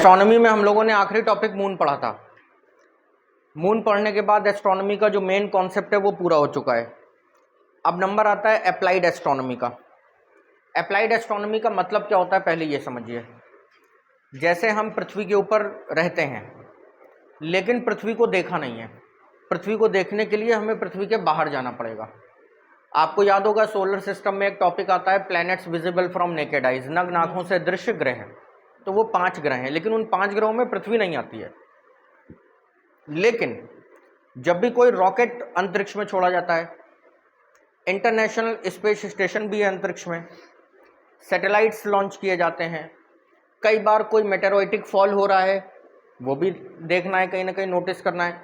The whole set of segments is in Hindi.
एस्ट्रोनॉमी में हम लोगों ने आखिरी टॉपिक मून पढ़ा था। मून पढ़ने के बाद एस्ट्रोनॉमी का जो मेन कॉन्सेप्ट है वो पूरा हो चुका है। अब नंबर आता है अप्लाइड एस्ट्रोनॉमी का। अप्लाइड एस्ट्रोनॉमी का मतलब क्या होता है पहले ये समझिए। जैसे हम पृथ्वी के ऊपर रहते हैं लेकिन पृथ्वी को देखा नहीं है, पृथ्वी को देखने के लिए हमें पृथ्वी के बाहर जाना पड़ेगा। आपको याद होगा सोलर सिस्टम में एक टॉपिक आता है planets visible from naked eyes, नग्न आंखों से दृश्य ग्रह। तो वो 5 ग्रह हैं, लेकिन उन 5 ग्रहों में पृथ्वी नहीं आती है। लेकिन जब भी कोई रॉकेट अंतरिक्ष में छोड़ा जाता है, इंटरनेशनल स्पेस स्टेशन भी है अंतरिक्ष में, सैटेलाइट्स लॉन्च किए जाते हैं, कई बार कोई मेटेरोइटिक फॉल हो रहा है वो भी देखना है, कहीं ना कहीं नोटिस करना है,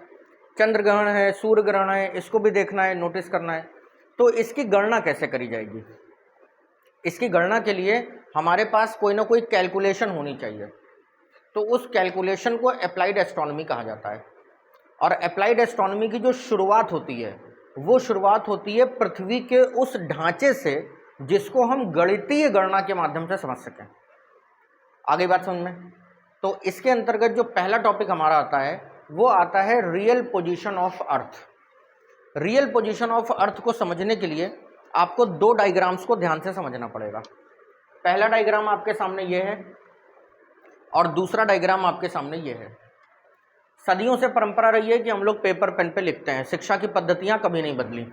चंद्र ग्रहण है, सूर्य ग्रहण है, इसको भी देखना है, नोटिस करना है। तो इसकी गणना कैसे करी जाएगी? इसकी गणना के लिए हमारे पास कोई ना कोई कैलकुलेशन होनी चाहिए। तो उस कैलकुलेशन को अप्लाइड एस्ट्रोनॉमी कहा जाता है। और अप्लाइड एस्ट्रोनॉमी की जो शुरुआत होती है वो शुरुआत होती है पृथ्वी के उस ढांचे से जिसको हम गणितीय गणना के माध्यम से समझ सकें। आगे बात समझ में? तो इसके अंतर्गत जो पहला टॉपिक हमारा आता है वो आता है real position of earth. Real position of earth को समझने के लिए आपको 2 डायग्राम्स को ध्यान से समझना पड़ेगा। पहला डायग्राम आपके सामने ये है और दूसरा डायग्राम आपके सामने ये है। सदियों से परंपरा रही है कि हम लोग पेपर पेन पे लिखते हैं, शिक्षा की पद्धतियां कभी नहीं बदली।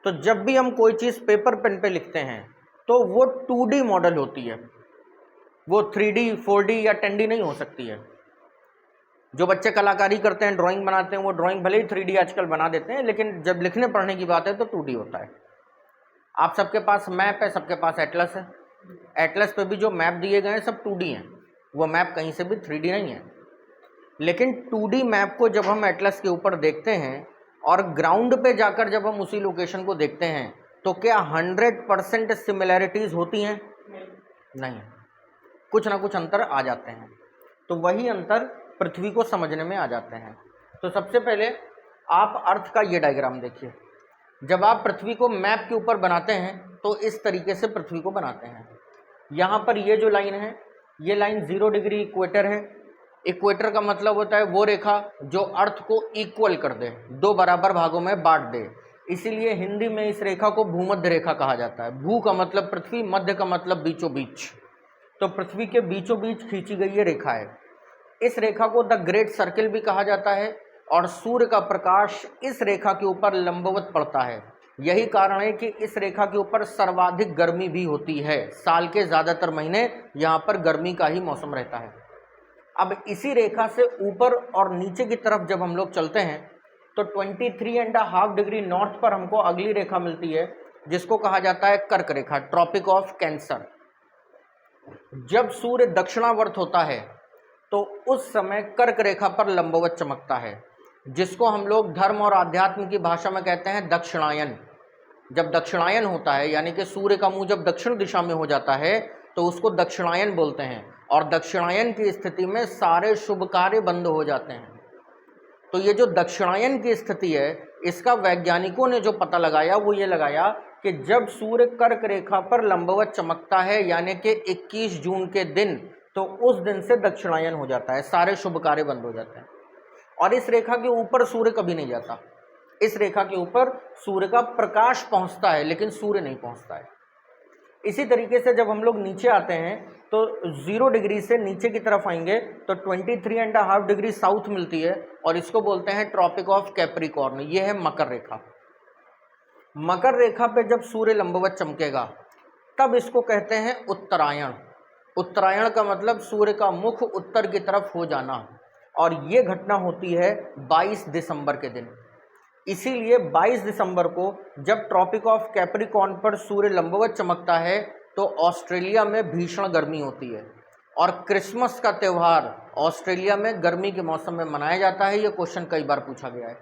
तो जब भी हम कोई चीज़ पेपर पेन पे लिखते हैं तो वो 2D मॉडल होती है, वो 3D 4D या 10D नहीं हो सकती है। जो बच्चे कलाकारी करते हैं, ड्राइंग बनाते हैं, वो ड्राइंग भले ही 3D आजकल बना देते हैं, लेकिन जब लिखने पढ़ने की बात है तो 2D होता है। आप सबके पास मैप है, सबके पास एटलस है। एटलस पे भी जो मैप दिए गए हैं सब 2D हैं, वो मैप कहीं से भी 3D नहीं है। लेकिन 2D मैप को जब हम एटलस के ऊपर देखते हैं और ग्राउंड पे जाकर जब हम उसी लोकेशन को देखते हैं तो क्या 100% सिमिलैरिटीज होती हैं? नहीं, कुछ ना कुछ अंतर आ जाते हैं। तो वही अंतर पृथ्वी को समझने में आ जाते हैं। तो सबसे पहले आप अर्थ का ये डायग्राम देखिए। जब आप पृथ्वी को मैप के ऊपर बनाते हैं तो इस तरीके से पृथ्वी को बनाते हैं। यहाँ पर ये जो लाइन है ये लाइन 0 डिग्री इक्वेटर है। इक्वेटर का मतलब होता है वो रेखा जो अर्थ को इक्वल कर दे, 2 बराबर भागों में बांट दे। इसीलिए हिंदी में इस रेखा को भूमध्य रेखा कहा जाता है। भू का मतलब पृथ्वी, मध्य का मतलब बीचों बीच। तो पृथ्वी के बीचों बीच खींची गई ये रेखा है। इस रेखा को द ग्रेट सर्किल भी कहा जाता है और सूर्य का प्रकाश इस रेखा के ऊपर लंबवत पड़ता है। यही कारण है कि इस रेखा के ऊपर सर्वाधिक गर्मी भी होती है। साल के ज़्यादातर महीने यहाँ पर गर्मी का ही मौसम रहता है। अब इसी रेखा से ऊपर और नीचे की तरफ जब हम लोग चलते हैं तो 23.5 डिग्री नॉर्थ पर हमको अगली रेखा मिलती है जिसको कहा जाता है कर्क रेखा, ट्रॉपिक ऑफ कैंसर। जब सूर्य दक्षिणावर्त होता है तो उस समय कर्क रेखा पर लंबवत चमकता है, जिसको हम लोग धर्म और आध्यात्म की भाषा में कहते हैं दक्षिणायन। जब दक्षिणायन होता है यानी कि सूर्य का मुंह जब दक्षिण दिशा में हो जाता है तो उसको दक्षिणायन बोलते हैं। और दक्षिणायन की स्थिति में सारे शुभ कार्य बंद हो जाते हैं। तो ये जो दक्षिणायन की स्थिति है इसका वैज्ञानिकों ने जो पता लगाया वो ये लगाया कि जब सूर्य कर्क रेखा पर लंबवत चमकता है यानी कि 21 जून के दिन, तो उस दिन से दक्षिणायन हो जाता है, सारे शुभ कार्य बंद हो जाते हैं। और इस रेखा के ऊपर सूर्य कभी नहीं जाता। इस रेखा के ऊपर सूर्य का प्रकाश पहुंचता है लेकिन सूर्य नहीं पहुंचता है। इसी तरीके से जब हम लोग नीचे आते हैं तो 0 डिग्री से नीचे की तरफ आएंगे तो 23.5 डिग्री साउथ मिलती है और इसको बोलते हैं ट्रॉपिक ऑफ कैप्रिकॉर्न। ये है मकर रेखा। मकर रेखा पे जब सूर्य लंबवत चमकेगा तब इसको कहते हैं उत्तरायण। उत्तरायण का मतलब सूर्य का मुख उत्तर की तरफ हो जाना। और ये घटना होती है 22 दिसंबर के दिन। इसीलिए 22 दिसंबर को जब ट्रॉपिक ऑफ कैप्रिकॉर्न पर सूर्य लंबवत चमकता है तो ऑस्ट्रेलिया में भीषण गर्मी होती है। और क्रिसमस का त्यौहार ऑस्ट्रेलिया में गर्मी के मौसम में मनाया जाता है। ये क्वेश्चन कई बार पूछा गया है।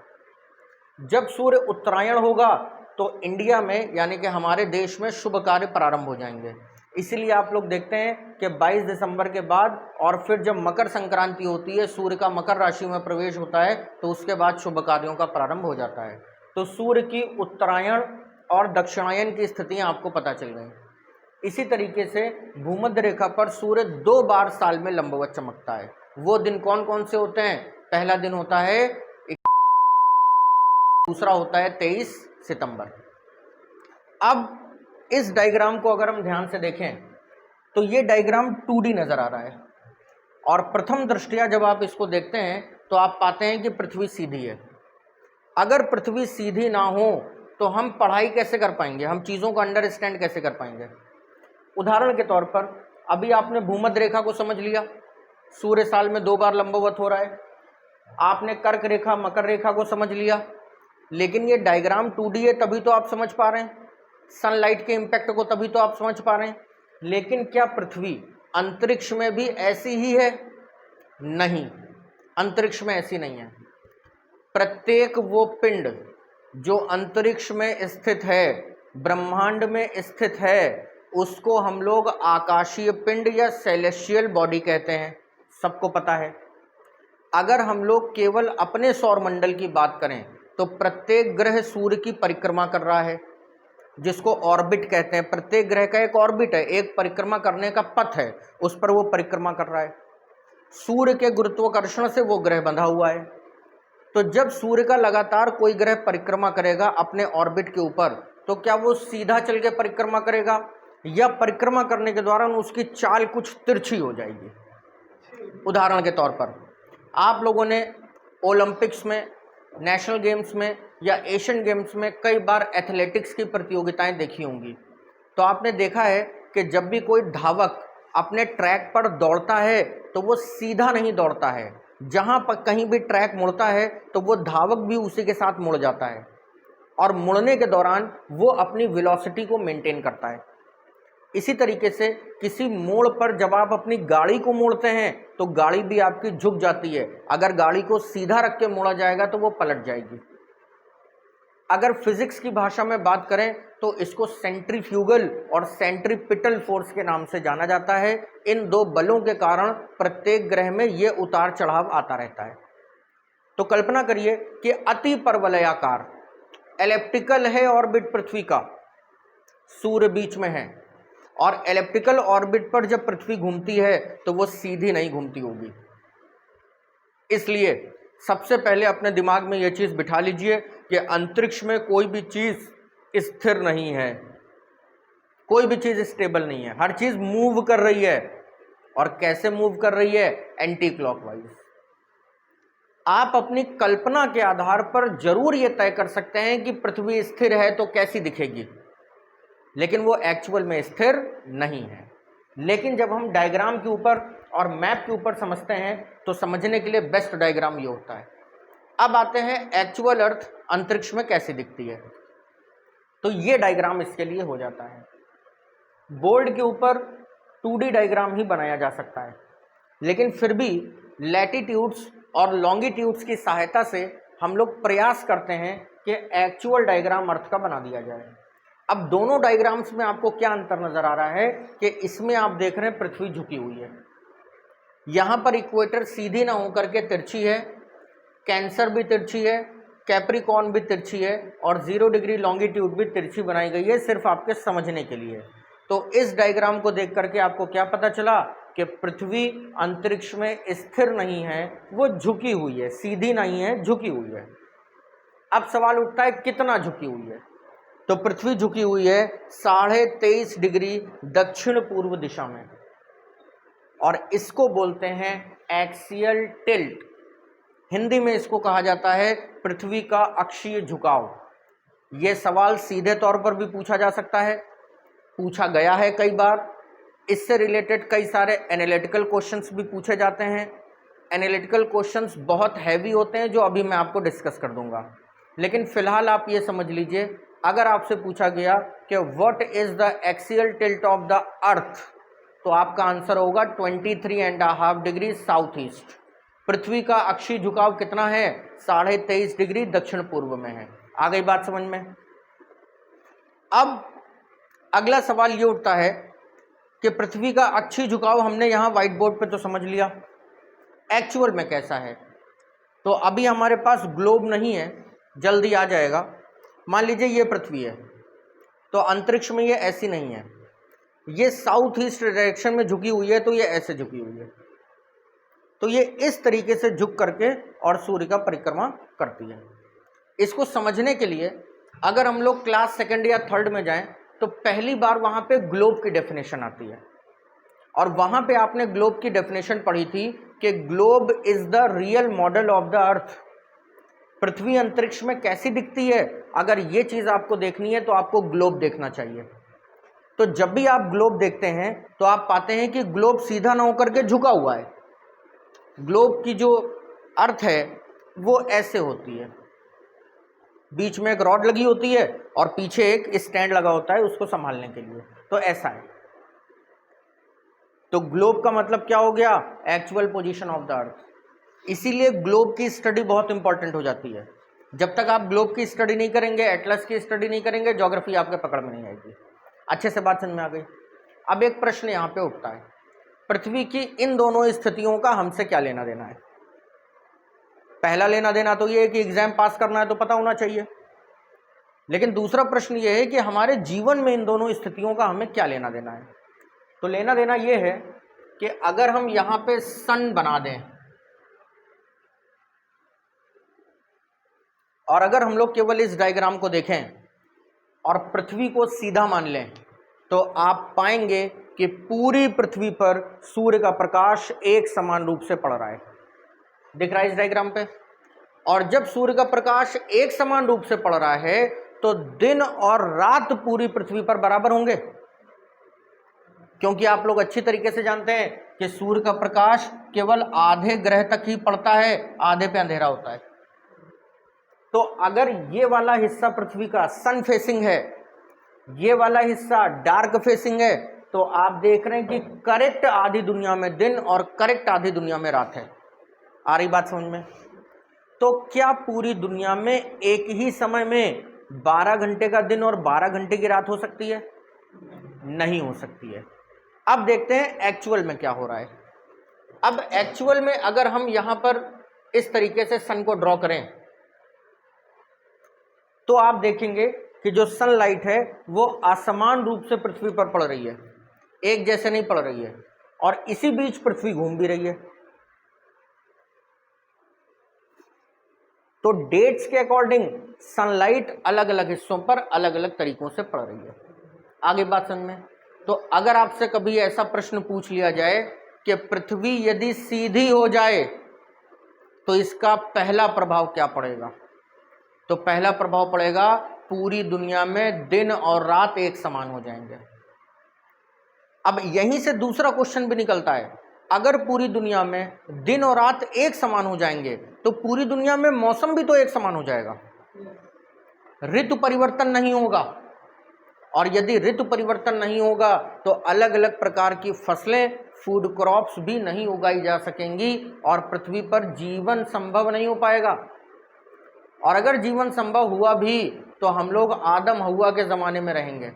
जब सूर्य उत्तरायण होगा तो इंडिया में यानी कि हमारे देश में शुभ कार्य प्रारंभ हो जाएंगे। इसीलिए आप लोग देखते हैं कि 22 दिसंबर के बाद और फिर जब मकर संक्रांति होती है, सूर्य का मकर राशि में प्रवेश होता है, तो उसके बाद शुभ कार्यों का प्रारंभ हो जाता है। तो सूर्य की उत्तरायण और दक्षिणायन की स्थितियां आपको पता चल गई। इसी तरीके से भूमध्य रेखा पर सूर्य 2 बार साल में लंबवत चमकता है। वो दिन कौन कौन से होते हैं? पहला दिन होता है, दूसरा होता है 23 सितंबर। अब इस डायग्राम को अगर हम ध्यान से देखें तो ये डायग्राम 2D नजर आ रहा है, और प्रथम दृष्टया जब आप इसको देखते हैं तो आप पाते हैं कि पृथ्वी सीधी है। अगर पृथ्वी सीधी ना हो तो हम पढ़ाई कैसे कर पाएंगे, हम चीज़ों को अंडरस्टैंड कैसे कर पाएंगे? उदाहरण के तौर पर अभी आपने भूमध्य रेखा को समझ लिया, सूर्य साल में 2 बार लंबवत हो रहा है। आपने कर्क रेखा, मकर रेखा को समझ लिया, लेकिन ये डायग्राम 2D है तभी तो आप समझ पा रहे हैं, सनलाइट के इम्पैक्ट को तभी तो आप समझ पा रहे हैं। लेकिन क्या पृथ्वी अंतरिक्ष में भी ऐसी ही है? नहीं, अंतरिक्ष में ऐसी नहीं है। प्रत्येक वो पिंड जो अंतरिक्ष में स्थित है, ब्रह्मांड में स्थित है, उसको हम लोग आकाशीय पिंड या सेलेस्टियल बॉडी कहते हैं, सबको पता है। अगर हम लोग केवल अपने सौरमंडल की बात करें तो प्रत्येक ग्रह सूर्य की परिक्रमा कर रहा है, जिसको ऑर्बिट कहते हैं। प्रत्येक ग्रह का एक ऑर्बिट है, एक परिक्रमा करने का पथ है, उस पर वो परिक्रमा कर रहा है। सूर्य के गुरुत्वाकर्षण से वो ग्रह बंधा हुआ है। तो जब सूर्य का लगातार कोई ग्रह परिक्रमा करेगा अपने ऑर्बिट के ऊपर, तो क्या वो सीधा चल के परिक्रमा करेगा, या परिक्रमा करने के दौरान उसकी चाल कुछ तिरछी हो जाएगी? उदाहरण के तौर पर आप लोगों ने ओलंपिक्स में, नेशनल गेम्स में या एशियन गेम्स में कई बार एथलेटिक्स की प्रतियोगिताएं देखी होंगी। तो आपने देखा है कि जब भी कोई धावक अपने ट्रैक पर दौड़ता है तो वो सीधा नहीं दौड़ता है, जहाँ पर कहीं भी ट्रैक मुड़ता है तो वो धावक भी उसी के साथ मुड़ जाता है, और मुड़ने के दौरान वो अपनी वेलोसिटी को मेंटेन करता है। इसी तरीके से किसी मोड़ पर जब आप अपनी गाड़ी को मोड़ते हैं तो गाड़ी भी आपकी झुक जाती है। अगर गाड़ी को सीधा रख के मोड़ा जाएगा तो वो पलट जाएगी। अगर फिजिक्स की भाषा में बात करें तो इसको सेंट्रीफ्यूगल और सेंट्रीपिटल फोर्स के नाम से जाना जाता है। इन दो बलों के कारण प्रत्येक ग्रह में ये उतार चढ़ाव आता रहता है। तो कल्पना करिए कि अति परवलयाकार एलिप्टिकल है ऑर्बिट पृथ्वी का, सूर्य बीच में है, और एलिप्टिकल ऑर्बिट पर जब पृथ्वी घूमती है तो वो सीधी नहीं घूमती होगी। इसलिए सबसे पहले अपने दिमाग में यह चीज बिठा लीजिए कि अंतरिक्ष में कोई भी चीज स्थिर नहीं है, कोई भी चीज स्टेबल नहीं है, हर चीज मूव कर रही है। और कैसे मूव कर रही है? Anti clockwise. आप अपनी कल्पना के आधार पर जरूर यह तय कर सकते हैं कि पृथ्वी स्थिर है तो कैसी दिखेगी, लेकिन वो एक्चुअल में स्थिर नहीं है। लेकिन जब हम डायग्राम के ऊपर और मैप के ऊपर समझते हैं तो समझने के लिए बेस्ट डायग्राम ये होता है। अब आते हैं एक्चुअल अर्थ अंतरिक्ष में कैसे दिखती है, तो ये डायग्राम इसके लिए हो जाता है। बोर्ड के ऊपर 2D डायग्राम ही बनाया जा सकता है, लेकिन फिर भी लैटिट्यूड्स और लॉन्गिट्यूड्स की सहायता से हम लोग प्रयास करते हैं कि एक्चुअल डायग्राम अर्थ का बना दिया जाए। अब दोनों डायग्राम्स में आपको क्या अंतर नजर आ रहा है कि इसमें आप देख रहे हैं पृथ्वी झुकी हुई है, यहाँ पर इक्वेटर सीधी ना होकर के तिरछी है, कैंसर भी तिरछी है, कैप्रिकॉर्न भी तिरछी है, और 0 डिग्री लॉन्गिट्यूड भी तिरछी बनाई गई है, सिर्फ आपके समझने के लिए। तो इस डायग्राम को देख करके आपको क्या पता चला कि पृथ्वी अंतरिक्ष में स्थिर नहीं है, वो झुकी हुई है, सीधी नहीं है, झुकी हुई है। अब सवाल उठता है कितना झुकी हुई है? तो पृथ्वी झुकी हुई है 23.5 डिग्री दक्षिण पूर्व दिशा में, और इसको बोलते हैं एक्सियल टिल्ट। हिंदी में इसको कहा जाता है पृथ्वी का अक्षीय झुकाव। यह सवाल सीधे तौर पर भी पूछा जा सकता है, पूछा गया है कई बार। इससे रिलेटेड कई सारे एनालिटिकल क्वेश्चंस भी पूछे जाते हैं। एनालिटिकल क्वेश्चंस बहुत हैवी होते हैं, जो अभी मैं आपको डिस्कस कर दूंगा। लेकिन फिलहाल आप ये समझ लीजिए, अगर आपसे पूछा गया कि what is the axial tilt of the अर्थ, तो आपका आंसर होगा 23.5 डिग्री साउथ ईस्ट। पृथ्वी का अक्षीय झुकाव कितना है? 23.5 डिग्री दक्षिण पूर्व में है। आ गई बात समझ में? अब अगला सवाल ये उठता है कि पृथ्वी का अक्षीय झुकाव हमने यहाँ व्हाइट बोर्ड पे तो समझ लिया, एक्चुअल में कैसा है? तो अभी हमारे पास ग्लोब नहीं है, जल्दी आ जाएगा। मान लीजिए ये पृथ्वी है, तो अंतरिक्ष में ये ऐसी नहीं है। ये साउथ ईस्ट डायरेक्शन में झुकी हुई है तो ये ऐसे झुकी हुई है, तो ये इस तरीके से झुक करके और सूर्य का परिक्रमा करती है। इसको समझने के लिए अगर हम लोग क्लास सेकंड या थर्ड में जाएं तो पहली बार वहां पे ग्लोब की डेफिनेशन आती है, और वहां पे आपने ग्लोब की डेफिनेशन पढ़ी थी कि globe is the real model of the earth. पृथ्वी अंतरिक्ष में कैसी दिखती है, अगर ये चीज आपको देखनी है तो आपको ग्लोब देखना चाहिए। तो जब भी आप ग्लोब देखते हैं तो आप पाते हैं कि ग्लोब सीधा ना होकर के झुका हुआ है। ग्लोब की जो अर्थ है वो ऐसे होती है, बीच में एक रॉड लगी होती है और पीछे एक स्टैंड लगा होता है उसको संभालने के लिए, तो ऐसा है। तो ग्लोब का मतलब क्या हो गया, एक्चुअल पोजीशन ऑफ द अर्थ। इसीलिए ग्लोब की स्टडी बहुत इंपॉर्टेंट हो जाती है। जब तक आप ग्लोब की स्टडी नहीं करेंगे, एटलस की स्टडी नहीं करेंगे, ज्योग्राफी आपके पकड़ में नहीं आएगी। अच्छे से बात समझ में आ गई। अब एक प्रश्न यहाँ पे उठता है, पृथ्वी की इन दोनों स्थितियों का हमसे क्या लेना देना है। पहला लेना देना तो ये है कि एग्जाम पास करना है तो पता होना चाहिए, लेकिन दूसरा प्रश्न ये है कि हमारे जीवन में इन दोनों स्थितियों का हमें क्या लेना देना है। तो लेना देना ये है कि अगर हम यहां पे सन बना दें और अगर हम लोग केवल इस डायग्राम को देखें और पृथ्वी को सीधा मान लें तो आप पाएंगे कि पूरी पृथ्वी पर सूर्य का प्रकाश एक समान रूप से पड़ रहा है। दिख रहा है इस डायग्राम पे। और जब सूर्य का प्रकाश एक समान रूप से पड़ रहा है तो दिन और रात पूरी पृथ्वी पर बराबर होंगे, क्योंकि आप लोग अच्छी तरीके से जानते हैं कि सूर्य का प्रकाश केवल आधे ग्रह तक ही पड़ता है, आधे पे अंधेरा होता है। तो अगर ये वाला हिस्सा पृथ्वी का सन फेसिंग है, ये वाला हिस्सा डार्क फेसिंग है, तो आप देख रहे हैं कि करेक्ट आधी दुनिया में दिन और करेक्ट आधी दुनिया में रात है। आ रही बात समझ में। तो क्या पूरी दुनिया में एक ही समय में 12 घंटे का दिन और 12 घंटे की रात हो सकती है? नहीं हो सकती है। अब देखते हैं एक्चुअल में क्या हो रहा है। अब एक्चुअल में अगर हम यहां पर इस तरीके से सन को ड्रॉ करें तो आप देखेंगे कि जो सनलाइट है वो असमान रूप से पृथ्वी पर पड़ रही है, एक जैसे नहीं पड़ रही है, और इसी बीच पृथ्वी घूम भी रही है। तो डेट्स के अकॉर्डिंग सनलाइट अलग अलग हिस्सों पर अलग अलग तरीकों से पड़ रही है। आगे बात समझ में। तो अगर आपसे कभी ऐसा प्रश्न पूछ लिया जाए कि पृथ्वी यदि सीधी हो जाए तो इसका पहला प्रभाव क्या पड़ेगा, तो पहला प्रभाव पड़ेगा पूरी दुनिया में दिन और रात एक समान हो जाएंगे। अब यहीं से दूसरा क्वेश्चन भी निकलता है, अगर पूरी दुनिया में दिन और रात एक समान हो जाएंगे तो पूरी दुनिया में मौसम भी तो एक समान हो जाएगा, ऋतु परिवर्तन नहीं होगा। और यदि ऋतु परिवर्तन नहीं होगा तो अलग अलग प्रकार की फसलें, फूड क्रॉप्स भी नहीं उगाई जा सकेंगी और पृथ्वी पर जीवन संभव नहीं हो पाएगा। और अगर जीवन संभव हुआ भी तो हम लोग आदम हवा के ज़माने में रहेंगे,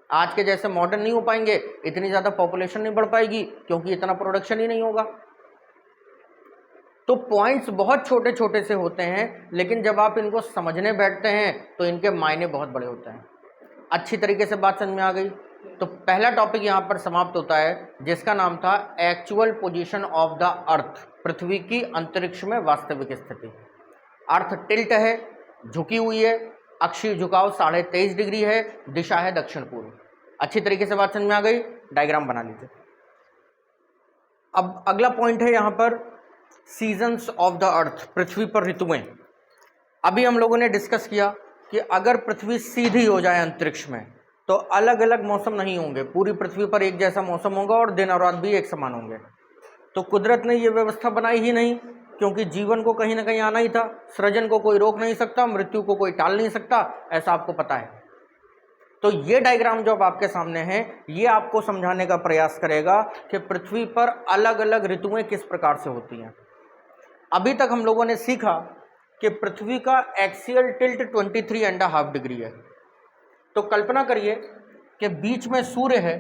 आज के जैसे मॉडर्न नहीं हो पाएंगे, इतनी ज़्यादा पॉपुलेशन नहीं बढ़ पाएगी क्योंकि इतना प्रोडक्शन ही नहीं होगा। तो पॉइंट्स बहुत छोटे छोटे से होते हैं, लेकिन जब आप इनको समझने बैठते हैं तो इनके मायने बहुत बड़े होते हैं। अच्छी तरीके से बात समझ में आ गई। तो पहला टॉपिक यहाँ पर समाप्त होता है जिसका नाम था actual position of the earth, पृथ्वी की अंतरिक्ष में वास्तविक स्थिति। अर्थ टिल्ट है, झुकी हुई है, अक्षीय झुकाव 23.5 डिग्री है, दिशा है दक्षिण पूर्व। अच्छी तरीके से बात समझ में आ गई। डायग्राम बना लीजिए। अब अगला पॉइंट है यहाँ पर सीजन्स ऑफ द अर्थ, पृथ्वी पर ऋतुएं। अभी हम लोगों ने डिस्कस किया कि अगर पृथ्वी सीधी हो जाए अंतरिक्ष में तो अलग अलग मौसम नहीं होंगे, पूरी पृथ्वी पर एक जैसा मौसम होगा और दिन और रात भी एक समान होंगे। तो कुदरत ने ये व्यवस्था बनाई ही नहीं, क्योंकि जीवन को कहीं ना कहीं आना ही था। सृजन को कोई रोक नहीं सकता, मृत्यु को कोई टाल नहीं सकता, ऐसा आपको पता है। तो ये डायग्राम जो अब आपके सामने है ये आपको समझाने का प्रयास करेगा कि पृथ्वी पर अलग अलग ऋतुएं किस प्रकार से होती हैं। अभी तक हम लोगों ने सीखा कि पृथ्वी का एक्सियल टिल्ट 23.5 डिग्री है। तो कल्पना करिए कि बीच में सूर्य है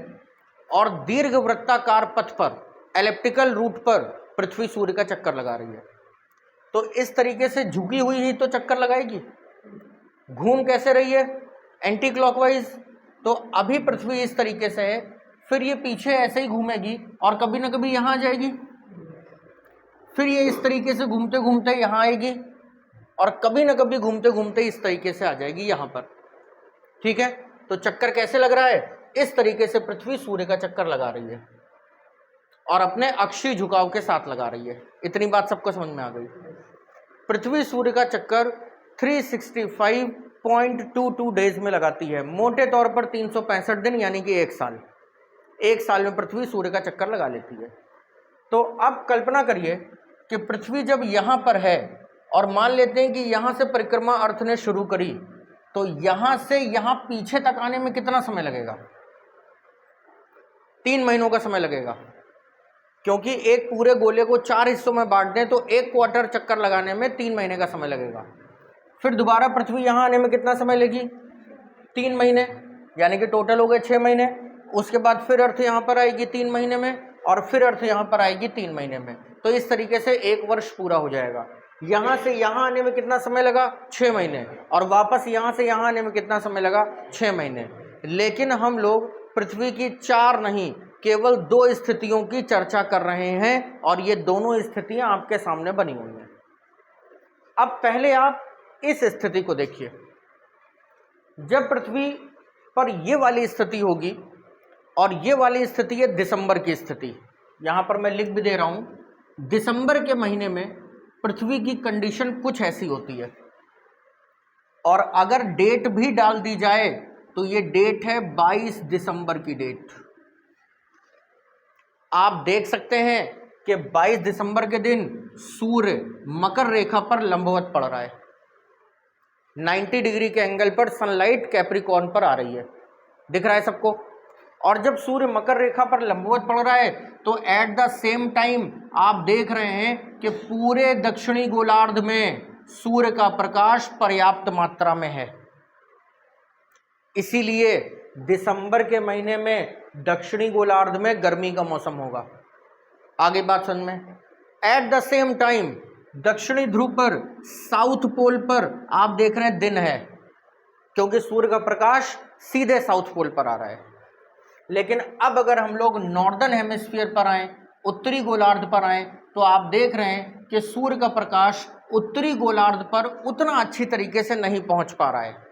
और दीर्घ वृत्ताकार पथ पर, एलिप्टिकल रूट पर पृथ्वी सूर्य का चक्कर लगा रही है। तो इस तरीके से झुकी हुई ही तो चक्कर लगाएगी। घूम कैसे रही है? Anti clockwise. तो अभी पृथ्वी इस तरीके से है फिर ये पीछे ऐसे ही घूमेगी और कभी ना कभी यहाँ आ जाएगी, फिर ये इस तरीके से घूमते घूमते यहाँ आएगी और कभी ना कभी घूमते घूमते इस तरीके से आ जाएगी यहाँ पर। ठीक है, तो चक्कर कैसे लग रहा है? इस तरीके से पृथ्वी सूर्य का चक्कर लगा रही है और अपने अक्षीय झुकाव के साथ लगा रही है। इतनी बात सबको समझ में आ गई। पृथ्वी सूर्य का चक्कर 365.22 डेज में लगाती है, मोटे तौर पर 365 दिन, यानी कि एक साल। एक साल में पृथ्वी सूर्य का चक्कर लगा लेती है। तो अब कल्पना करिए कि पृथ्वी जब यहाँ पर है और मान लेते हैं कि यहाँ से परिक्रमा अर्थ ने शुरू करी, तो यहाँ से यहाँ पीछे तक आने में कितना समय लगेगा? 3 महीनों का समय लगेगा, क्योंकि एक पूरे गोले को 4 हिस्सों में बांट दें तो एक क्वार्टर चक्कर लगाने में 3 महीने का समय लगेगा। फिर दोबारा पृथ्वी यहाँ आने में कितना समय लेगी? 3 महीने, यानी कि टोटल हो गए 6 महीने। उसके बाद फिर अर्थ यहाँ पर आएगी 3 महीने में और फिर अर्थ यहाँ पर आएगी 3 महीने में। तो इस तरीके से 1 वर्ष पूरा हो जाएगा। यहाँ से यहाँ आने में कितना समय लगा? 6 महीने। और वापस यहाँ से यहाँ आने में कितना समय लगा? 6 महीने। लेकिन हम लोग पृथ्वी की 4 नहीं, केवल 2 स्थितियों की चर्चा कर रहे हैं और ये दोनों स्थितियां आपके सामने बनी हुई हैं। अब पहले आप इस स्थिति को देखिए। जब पृथ्वी पर ये वाली स्थिति होगी, और ये वाली स्थिति है दिसंबर की स्थिति, यहां पर मैं लिख भी दे रहा हूं, दिसंबर के महीने में पृथ्वी की कंडीशन कुछ ऐसी होती है। और अगर डेट भी डाल दी जाए तो ये डेट है 22 दिसंबर की डेट। आप देख सकते हैं कि 22 दिसंबर के दिन सूर्य मकर रेखा पर लंबवत पड़ रहा है। 90 डिग्री के एंगल पर सनलाइट कैप्रिकॉर्न पर आ रही है, दिख रहा है सबको। और जब सूर्य मकर रेखा पर लंबवत पड़ रहा है तो एट द सेम टाइम आप देख रहे हैं कि पूरे दक्षिणी गोलार्ध में सूर्य का प्रकाश पर्याप्त मात्रा में है। इसीलिए दिसंबर के महीने में दक्षिणी गोलार्ध में गर्मी का मौसम होगा। आगे बात समझ में। एट द सेम टाइम दक्षिणी ध्रुव पर, साउथ पोल पर आप देख रहे हैं दिन है, क्योंकि सूर्य का प्रकाश सीधे साउथ पोल पर आ रहा है। लेकिन अब अगर हम लोग नॉर्दर्न हेमिस्फीयर पर आए, उत्तरी गोलार्ध पर आए, तो आप देख रहे हैं कि सूर्य का प्रकाश उत्तरी गोलार्ध पर उतना अच्छी तरीके से नहीं पहुंच पा रहा है।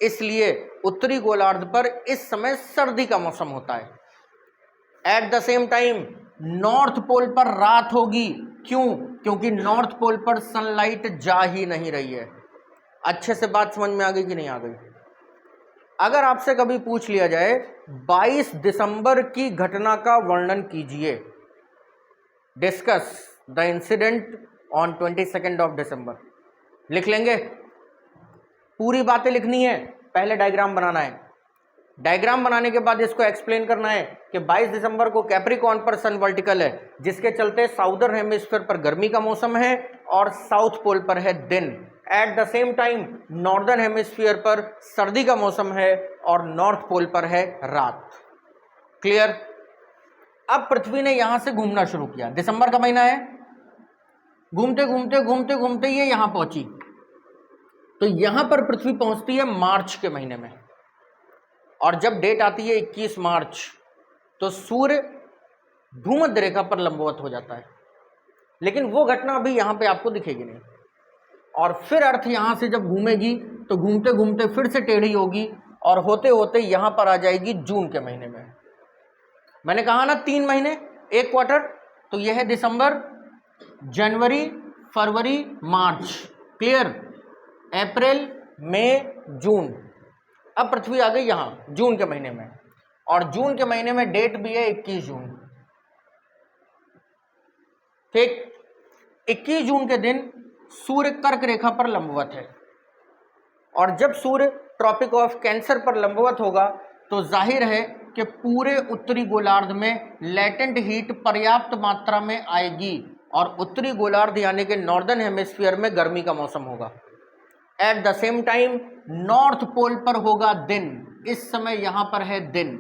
इसलिए उत्तरी गोलार्ध पर इस समय सर्दी का मौसम होता है। At the same time North Pole पर रात होगी। क्यों? क्योंकि नॉर्थ पोल पर सनलाइट जा ही नहीं रही है। अच्छे से बात समझ में आ गई कि नहीं आ गई? अगर आपसे कभी पूछ लिया जाए 22 दिसंबर की घटना का वर्णन कीजिए, discuss the incident on 22 of December, लिख लेंगे? पूरी बातें लिखनी है, पहले डायग्राम बनाना है। डायग्राम बनाने के बाद इसको एक्सप्लेन करना है कि 22 दिसंबर को कैप्रिकॉर्न पर सन वर्टिकल है, जिसके चलते साउदर्न हेमिस्फीयर पर गर्मी का मौसम है और साउथ पोल पर है दिन। Eight the same time northern hemisphere पर सर्दी का मौसम है और नॉर्थ पोल पर है रात। क्लियर? अब पृथ्वी ने यहां से घूमना शुरू किया। दिसंबर का महीना है, घूमते घूमते घूमते घूमते ये यहां पहुंची। तो यहां पर पृथ्वी पहुंचती है मार्च के महीने में, और जब डेट आती है 21 मार्च, तो सूर्य भूमध्य रेखा पर लंबवत हो जाता है। लेकिन वो घटना अभी यहां पे आपको दिखेगी नहीं। और फिर अर्थ यहां से जब घूमेगी तो घूमते घूमते फिर से टेढ़ी होगी और होते होते यहां पर आ जाएगी जून के महीने में। मैंने कहा ना 3 महीने, एक क्वार्टर, तो यह है दिसंबर, जनवरी, फरवरी, मार्च। क्लियर? अप्रैल, मई, जून। अब पृथ्वी आ गई यहां जून के महीने में, और जून के महीने में डेट भी है 21 जून। ठीक, 21 जून के दिन सूर्य कर्क रेखा पर लंबवत है, और जब सूर्य ट्रॉपिक ऑफ कैंसर पर लंबवत होगा तो जाहिर है कि पूरे उत्तरी गोलार्ध में लेटेंट हीट पर्याप्त मात्रा में आएगी और उत्तरी गोलार्ध यानी कि नॉर्दर्न हेमिस्फीयर में गर्मी का मौसम होगा। At the same time North Pole पर होगा दिन। इस समय यहां पर है दिन।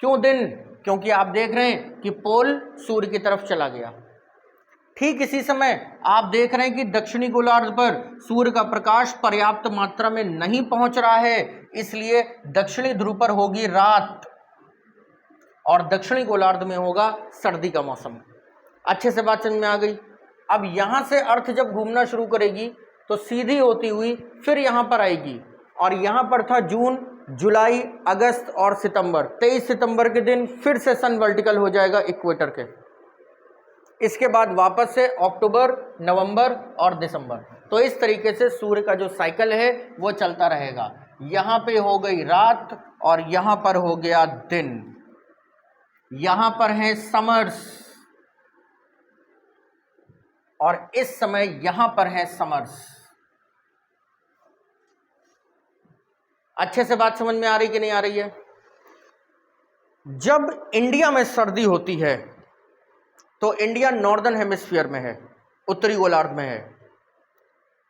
क्यों दिन? क्योंकि आप देख रहे हैं कि पोल सूर्य की तरफ चला गया। ठीक इसी समय आप देख रहे हैं कि दक्षिणी गोलार्ध पर सूर्य का प्रकाश पर्याप्त मात्रा में नहीं पहुंच रहा है, इसलिए दक्षिणी ध्रुव पर होगी रात और दक्षिणी गोलार्ध में होगा सर्दी का मौसम। अच्छे से बात समझ में आ गई। अब यहां से अर्थ जब घूमना शुरू करेगी तो सीधी होती हुई फिर यहां पर आएगी, और यहां पर था जून, जुलाई, अगस्त और सितंबर। 23 सितंबर के दिन फिर से सन वर्टिकल हो जाएगा इक्वेटर के। इसके बाद वापस से अक्टूबर, नवंबर और दिसंबर। तो इस तरीके से सूर्य का जो साइकिल है वो चलता रहेगा। यहां पे हो गई रात और यहां पर हो गया दिन। यहां पर है समर्स और इस समय यहां पर है समर्स। अच्छे से बात समझ में आ रही कि नहीं आ रही है? जब इंडिया में सर्दी होती है तो इंडिया नॉर्दर्न हेमिस्फीयर में है, उत्तरी गोलार्ध में है।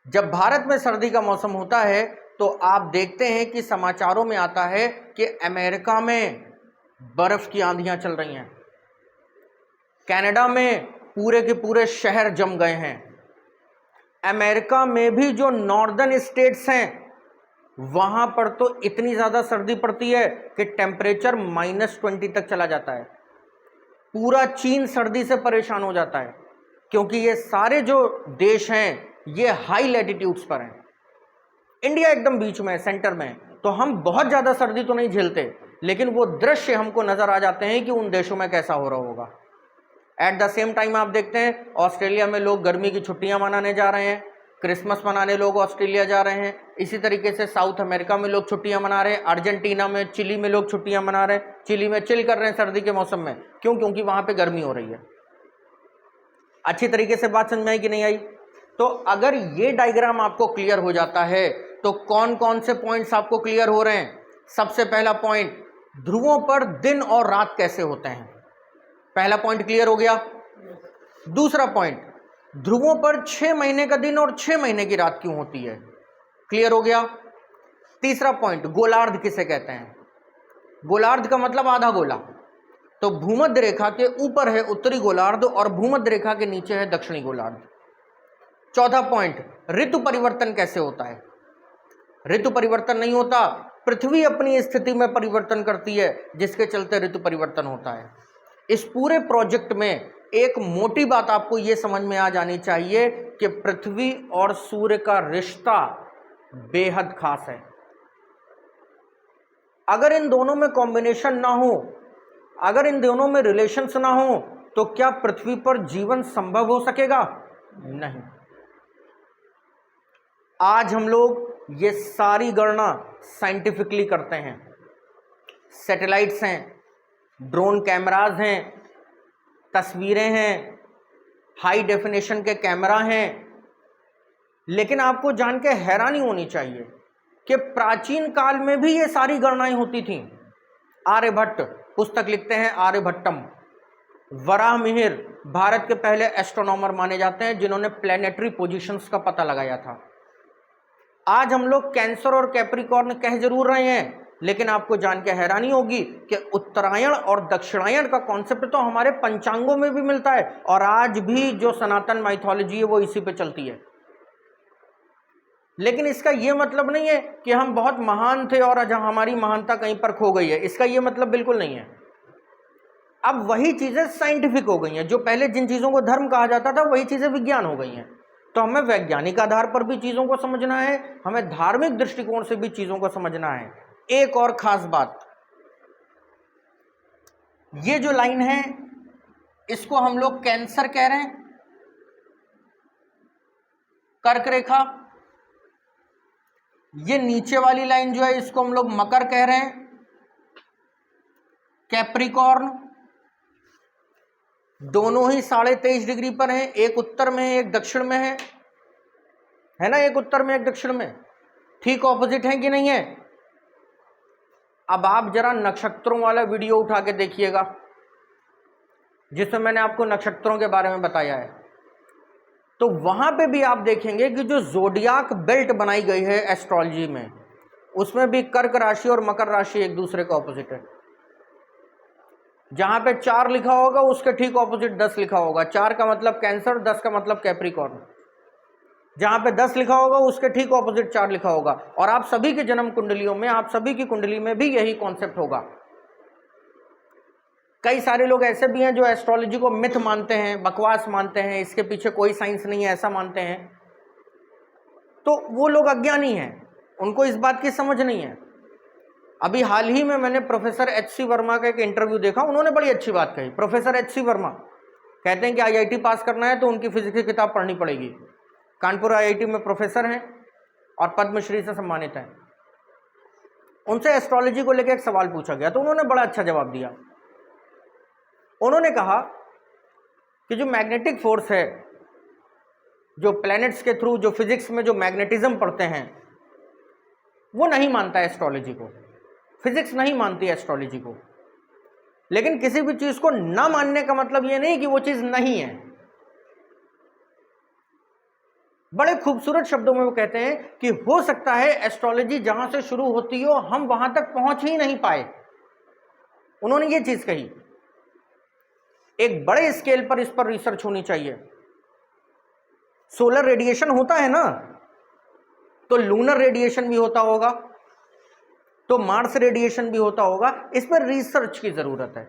जब भारत में सर्दी का मौसम होता है तो आप देखते हैं कि समाचारों में आता है कि अमेरिका में बर्फ की आंधियां चल रही हैं, कनाडा में पूरे के पूरे शहर जम गए हैं, अमेरिका में भी जो नॉर्दर्न स्टेट्स हैं वहां पर तो इतनी ज्यादा सर्दी पड़ती है कि टेम्परेचर -20 तक चला जाता है। पूरा चीन सर्दी से परेशान हो जाता है, क्योंकि ये सारे जो देश हैं ये हाई लैटिट्यूड्स पर हैं। इंडिया एकदम बीच में है, सेंटर में है, तो हम बहुत ज्यादा सर्दी तो नहीं झेलते, लेकिन वो दृश्य हमको नजर आ जाते हैं कि उन देशों में कैसा हो रहा होगा। एट द सेम टाइम आप देखते हैं ऑस्ट्रेलिया में लोग गर्मी की छुट्टियां मनाने जा रहे हैं, क्रिसमस मनाने लोग ऑस्ट्रेलिया जा रहे हैं। इसी तरीके से साउथ अमेरिका में लोग छुट्टियां मना रहे हैं, अर्जेंटीना में, चिली में लोग छुट्टियां मना रहे हैं। चिली में चिल कर रहे हैं सर्दी के मौसम में, क्यों? क्योंकि वहां पे गर्मी हो रही है। अच्छी तरीके से बात समझ में आई कि नहीं आई? तो अगर ये डायग्राम आपको क्लियर हो जाता है तो कौन कौन से पॉइंट्स आपको क्लियर हो रहे हैं? सबसे पहला पॉइंट, ध्रुवों पर दिन और रात कैसे होते हैं। पहला पॉइंट क्लियर हो गया। दूसरा पॉइंट, ध्रुवों पर 6 महीने का दिन और 6 महीने की रात क्यों होती है, क्लियर हो गया। तीसरा पॉइंट, गोलार्ध किसे कहते हैं? गोलार्ध का मतलब आधा गोला, तो भूमध्य रेखा के ऊपर है उत्तरी गोलार्ध और भूमध्य रेखा के नीचे है दक्षिणी गोलार्ध। चौथा पॉइंट, ऋतु परिवर्तन कैसे होता है? ऋतु परिवर्तन नहीं होता, पृथ्वी अपनी स्थिति में परिवर्तन करती है, जिसके चलते ऋतु परिवर्तन होता है। इस पूरे प्रोजेक्ट में एक मोटी बात आपको यह समझ में आ जानी चाहिए कि पृथ्वी और सूर्य का रिश्ता बेहद खास है। अगर इन दोनों में कॉम्बिनेशन ना हो, अगर इन दोनों में रिलेशंस ना हो, तो क्या पृथ्वी पर जीवन संभव हो सकेगा? नहीं। आज हम लोग ये सारी गणना साइंटिफिकली करते हैं। सैटेलाइट्स हैं, ड्रोन कैमराज हैं, तस्वीरें हैं, हाई डेफिनेशन के कैमरा हैं, लेकिन आपको जान के हैरानी होनी चाहिए कि प्राचीन काल में भी ये सारी गणनाएं होती थीं। आर्यभट्ट पुस्तक लिखते हैं, आर्यभट्टम। वराहमिहिर भारत के पहले एस्ट्रोनॉमर माने जाते हैं जिन्होंने प्लैनेटरी पोजीशंस का पता लगाया था। आज हम लोग कैंसर और कैप्रिकॉर्न कह जरूर रहे हैं, लेकिन आपको जान के हैरानी होगी कि उत्तरायण और दक्षिणायण का कॉन्सेप्ट तो हमारे पंचांगों में भी मिलता है, और आज भी जो सनातन माइथोलॉजी है वो इसी पे चलती है। लेकिन इसका यह मतलब नहीं है कि हम बहुत महान थे और आज हमारी महानता कहीं पर खो गई है, इसका यह मतलब बिल्कुल नहीं है। अब वही चीजें साइंटिफिक हो गई हैं, जो पहले जिन चीजों को धर्म कहा जाता था वही चीजें विज्ञान हो गई हैं। तो हमें वैज्ञानिक आधार पर भी चीजों को समझना है, हमें धार्मिक दृष्टिकोण से भी चीजों को समझना है। एक और खास बात, ये जो लाइन है इसको हम लोग कैंसर कह रहे हैं, कर्क रेखा। ये नीचे वाली लाइन जो है इसको हम लोग मकर कह रहे हैं, कैप्रिकॉर्न। दोनों ही 23.5 डिग्री पर हैं, एक उत्तर में है एक दक्षिण में है ना, एक उत्तर में एक दक्षिण में, ठीक ऑपोजिट है कि नहीं है। अब आप जरा नक्षत्रों वाला वीडियो उठा के देखिएगा जिसमें मैंने आपको नक्षत्रों के बारे में बताया है, तो वहां पे भी आप देखेंगे कि जो ज़ोडियाक बेल्ट बनाई गई है एस्ट्रोलॉजी में, उसमें भी कर्क राशि और मकर राशि एक दूसरे का ऑपोजिट है। जहां पे 4 लिखा होगा उसके ठीक ऑपोजिट 10 लिखा होगा। 4 का मतलब कैंसर, 10 का मतलब कैप्रिकॉर्न। जहां पे 10 लिखा होगा उसके ठीक ऑपोजिट 4 लिखा होगा। और आप सभी के जन्म कुंडलियों में, आप सभी की कुंडली में भी यही कॉन्सेप्ट होगा। कई सारे लोग ऐसे भी हैं जो एस्ट्रोलॉजी को मिथ मानते हैं, बकवास मानते हैं, इसके पीछे कोई साइंस नहीं है, ऐसा मानते हैं। तो वो लोग अज्ञानी हैं, उनको इस बात की समझ नहीं है। अभी हाल ही में मैंने प्रोफेसर एच.सी. वर्मा का एक इंटरव्यू देखा, उन्होंने बड़ी अच्छी बात कही। प्रोफेसर एच.सी. वर्मा कहते हैं कि आईआईटी पास करना है तो उनकी फिजिक्स की किताब पढ़नी पड़ेगी। कानपुर आईआईटी में प्रोफेसर हैं और पद्मश्री से सम्मानित हैं। उनसे एस्ट्रोलॉजी को लेकर एक सवाल पूछा गया तो उन्होंने बड़ा अच्छा जवाब दिया। उन्होंने कहा कि जो मैग्नेटिक फोर्स है, जो प्लैनेट्स के थ्रू जो फिजिक्स में जो मैग्नेटिज्म पढ़ते हैं, वो नहीं मानता है एस्ट्रोलॉजी को। फिजिक्स नहीं मानती एस्ट्रोलॉजी को। लेकिन किसी भी चीज को ना मानने का मतलब यह नहीं कि वो चीज नहीं है। बड़े खूबसूरत शब्दों में वो कहते हैं कि हो सकता है एस्ट्रोलॉजी जहां से शुरू होती हो हम वहां तक पहुंच ही नहीं पाए। उन्होंने ये चीज कही। एक बड़े स्केल पर इस पर रिसर्च होनी चाहिए। सोलर रेडिएशन होता है ना, तो लूनर रेडिएशन भी होता होगा, तो मार्स रेडिएशन भी होता होगा। इस पर रिसर्च की जरूरत है।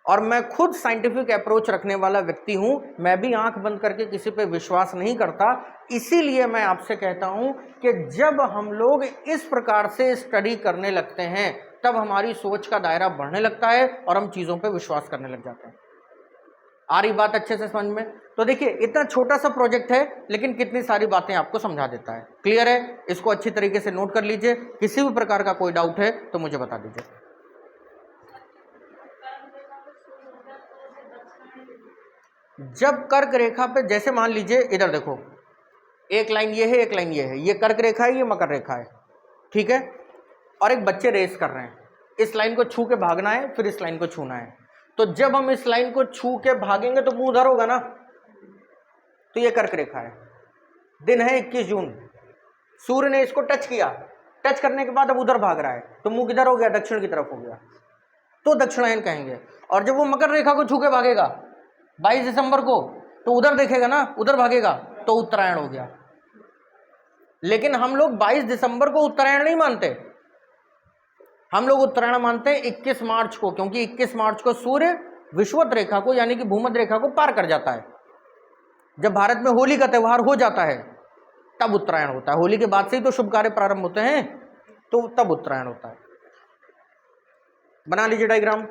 और मैं खुद साइंटिफिक अप्रोच रखने वाला व्यक्ति हूं, मैं भी आंख बंद करके किसी पे विश्वास नहीं करता। इसीलिए मैं आपसे कहता हूं कि जब हम लोग इस प्रकार से स्टडी करने लगते हैं तब हमारी सोच का दायरा बढ़ने लगता है और हम चीजों पे विश्वास करने लग जाते हैं। आ रही बात अच्छे से समझ में? तो देखिए, इतना छोटा सा प्रोजेक्ट है लेकिन कितनी सारी बातें आपको समझा देता है। क्लियर है? इसको अच्छी तरीके से नोट कर लीजिए। किसी भी प्रकार का कोई डाउट है तो मुझे बता दीजिए। जब कर्क रेखा पे, जैसे मान लीजिए इधर देखो, एक लाइन ये है, एक लाइन ये है, ये कर्क रेखा है, ये मकर रेखा है, ठीक है। और एक बच्चे रेस कर रहे हैं, इस लाइन को छू के भागना है, फिर इस लाइन को छूना है। तो जब हम इस लाइन को छू के भागेंगे तो मुंह उधर होगा ना, तो ये कर्क रेखा है। दिन है 21 जून, सूर्य ने इसको टच किया, टच करने के बाद अब उधर भाग रहा है, तो मुंह किधर हो गया? दक्षिण की तरफ हो गया, तो दक्षिणायन कहेंगे। और जब वो मकर रेखा को छू के भागेगा 22 दिसंबर को, तो उधर देखेगा ना, उधर भागेगा, तो उत्तरायण हो गया। लेकिन हम लोग 22 दिसंबर को उत्तरायण नहीं मानते, हम लोग उत्तरायण मानते हैं 21 मार्च को, क्योंकि 21 मार्च को सूर्य विषुवत रेखा को यानी कि भूमध्य रेखा को पार कर जाता है। जब भारत में होली का त्यौहार हो जाता है तब उत्तरायण होता है। होली के बाद से ही तो शुभ कार्य प्रारंभ होते हैं, तो तब उत्तरायण होता है। बना लीजिए डायग्राम।